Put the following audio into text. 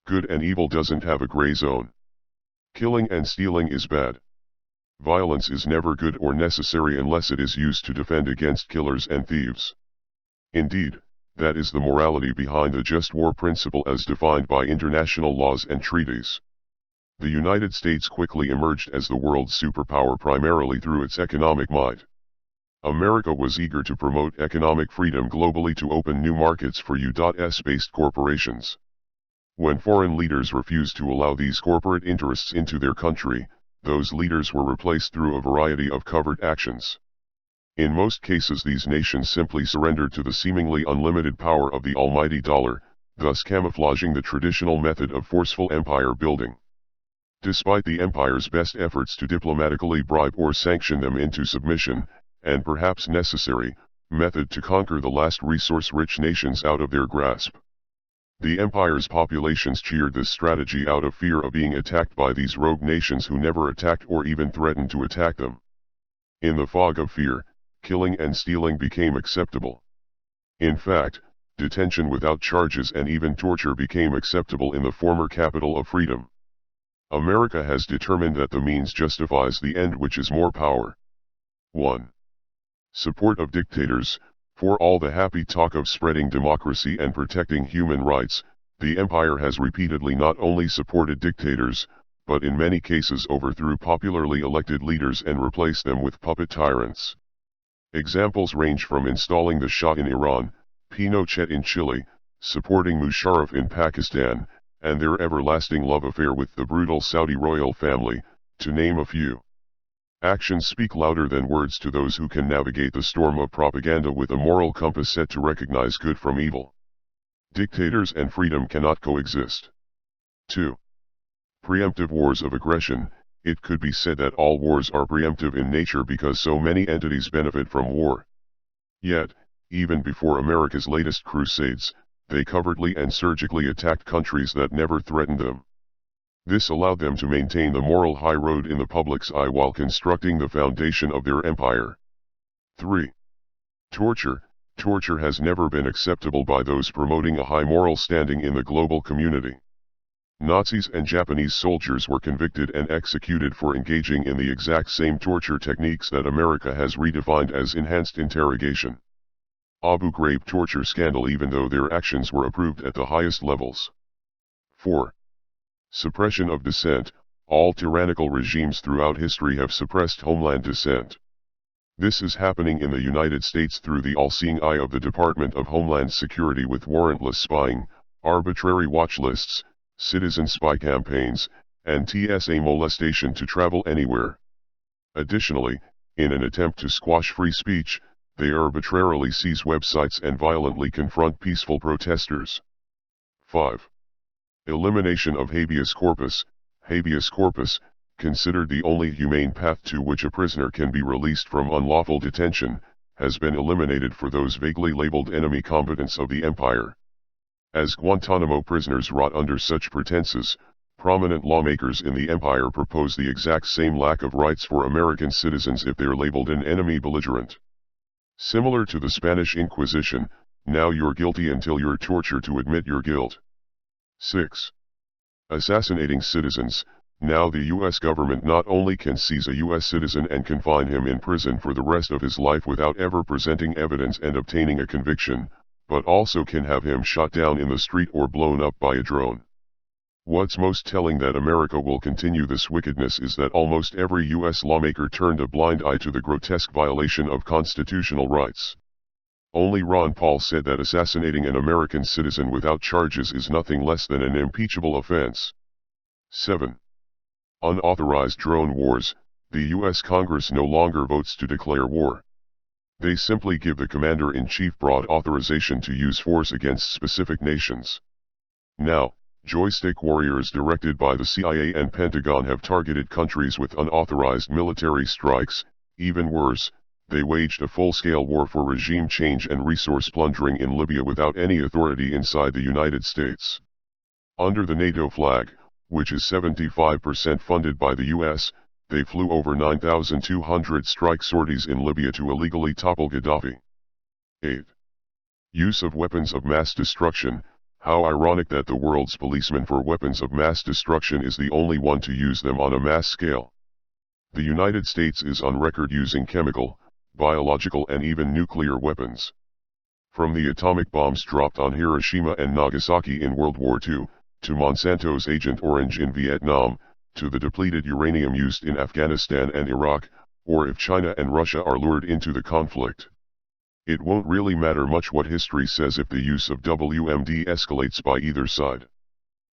Good and evil doesn't have a gray zone. Killing and stealing is bad. Violence is never good or necessary unless it is used to defend against killers and thieves. Indeed, that is the morality behind the just war principle as defined by international laws and treaties. The United States quickly emerged as the world's superpower primarily through its economic might. America was eager to promote economic freedom globally to open new markets for U.S.-based corporations. When foreign leaders refused to allow these corporate interests into their country, those leaders were replaced through a variety of covert actions. In most cases these nations simply surrendered to the seemingly unlimited power of the almighty dollar, thus camouflaging the traditional method of forceful empire building. Despite the empire's best efforts to diplomatically bribe or sanction them into submission, and perhaps necessary, method to conquer the last resource-rich nations out of their grasp. The empire's populations cheered this strategy out of fear of being attacked by these rogue nations who never attacked or even threatened to attack them. In the fog of fear, killing and stealing became acceptable. In fact, detention without charges and even torture became acceptable in the former capital of freedom. America has determined that the means justifies the end, which is more power. 1. Support of dictators. For all the happy talk of spreading democracy and protecting human rights, the empire has repeatedly not only supported dictators, but in many cases overthrew popularly elected leaders and replaced them with puppet tyrants. Examples range from installing the Shah in Iran, Pinochet in Chile, supporting Musharraf in Pakistan, and their everlasting love affair with the brutal Saudi royal family, to name a few. Actions speak louder than words to those who can navigate the storm of propaganda with a moral compass set to recognize good from evil. Dictators and freedom cannot coexist. 2. Preemptive wars of aggression. It could be said that all wars are preemptive in nature because so many entities benefit from war. Yet, even before America's latest crusades, they covertly and surgically attacked countries that never threatened them. This allowed them to maintain the moral high road in the public's eye while constructing the foundation of their empire. 3. Torture. Torture has never been acceptable by those promoting a high moral standing in the global community. Nazis and Japanese soldiers were convicted and executed for engaging in the exact same torture techniques that America has redefined as enhanced interrogation. Abu Ghraib torture scandal, even though their actions were approved at the highest levels. 4. Suppression of dissent. All tyrannical regimes throughout history have suppressed homeland dissent. This is happening in the United States through the all-seeing eye of the Department of Homeland Security with warrantless spying, arbitrary watch lists, citizen spy campaigns, and TSA molestation to travel anywhere. Additionally, in an attempt to squash free speech, they arbitrarily seize websites and violently confront peaceful protesters. 5. Elimination of habeas corpus. Habeas corpus, considered the only humane path to which a prisoner can be released from unlawful detention, has been eliminated for those vaguely labeled enemy combatants of the empire. As Guantanamo prisoners rot under such pretenses, prominent lawmakers in the empire propose the exact same lack of rights for American citizens if they're labeled an enemy belligerent. Similar to the Spanish Inquisition, now you're guilty until you're tortured to admit your guilt. 6. Assassinating citizens. Now the U.S. government not only can seize a U.S. citizen and confine him in prison for the rest of his life without ever presenting evidence and obtaining a conviction, but also can have him shot down in the street or blown up by a drone. What's most telling that America will continue this wickedness is that almost every U.S. lawmaker turned a blind eye to the grotesque violation of constitutional rights. Only Ron Paul said that assassinating an American citizen without charges is nothing less than an impeachable offense. 7. Unauthorized drone wars. The U.S. Congress no longer votes to declare war. They simply give the commander-in-chief broad authorization to use force against specific nations. Now, joystick warriors directed by the CIA and Pentagon have targeted countries with unauthorized military strikes. Even worse, they waged a full-scale war for regime change and resource plundering in Libya without any authority inside the United States. Under the NATO flag, which is 75% funded by the US, they flew over 9,200 strike sorties in Libya to illegally topple Gaddafi. 8. Use of weapons of mass destruction. How ironic that the world's policeman for weapons of mass destruction is the only one to use them on a mass scale. The United States is on record using chemical, biological and even nuclear weapons. From the atomic bombs dropped on Hiroshima and Nagasaki in World War II, to Monsanto's Agent Orange in Vietnam, to the depleted uranium used in Afghanistan and Iraq, or if China and Russia are lured into the conflict. It won't really matter much what history says if the use of WMD escalates by either side.